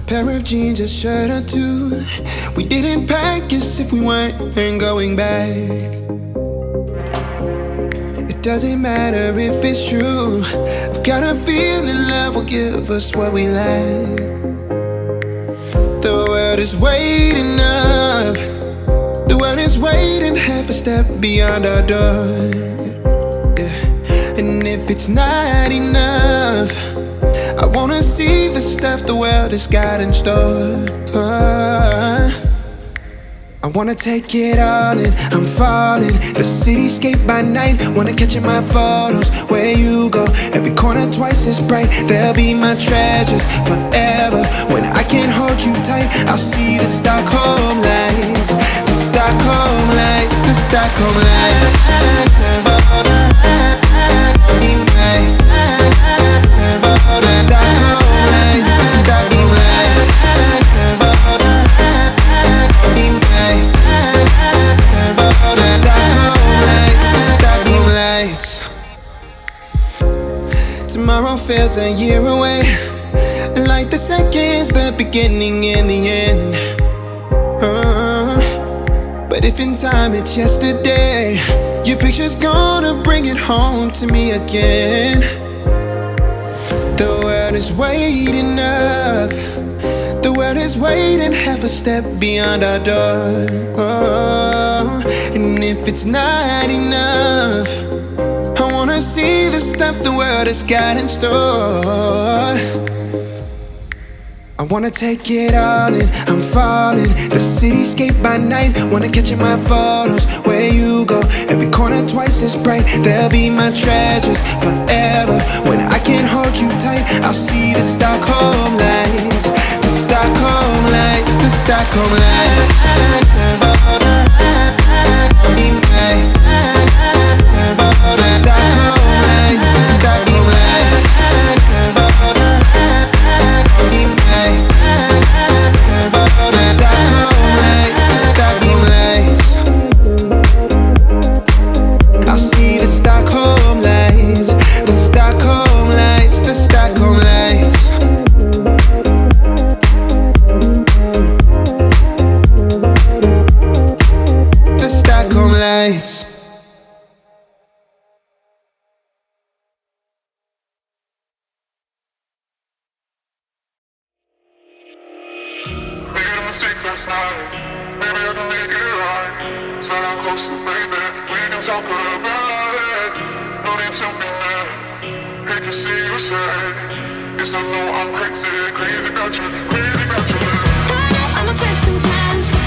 Pair of jeans, a shirt or two. We didn't pack as if we weren't going back. It doesn't matter if it's true. I've got a feeling love will give us what we lack. The world is waiting up. The world is waiting half a step beyond our door. Yeah. And if it's not enough, I wanna see the stuff the world has got in store. I wanna take it all in, I'm falling. The cityscape by night, wanna catch in my photos. Where you go, every corner twice as bright. They'll be my treasures forever. When I can't hold you tight, I'll see the Stockholm lights. The Stockholm lights, the Stockholm lights. Tomorrow feels a year away, like the seconds, the beginning and the end. But if in time it's yesterday, your picture's gonna bring it home to me again. The world is waiting up. The world is waiting half a step beyond our door. And if it's not enough, I wanna see the stuff the world has got in store. I I wanna take it all in, I'm falling. The cityscape by night, wanna catch in my photos. Where you go, every corner twice as bright. They'll be my treasures forever. When I can't hold you tight, I'll see the Stockholm lights. The Stockholm lights, the Stockholm lights. Last night, maybe I can make it right. Sit down closer, baby, we can talk about it. No need to be mad, hate to see you sad. Yes, I know I'm crazy, crazy about you, crazy about you. I'm afraid sometimes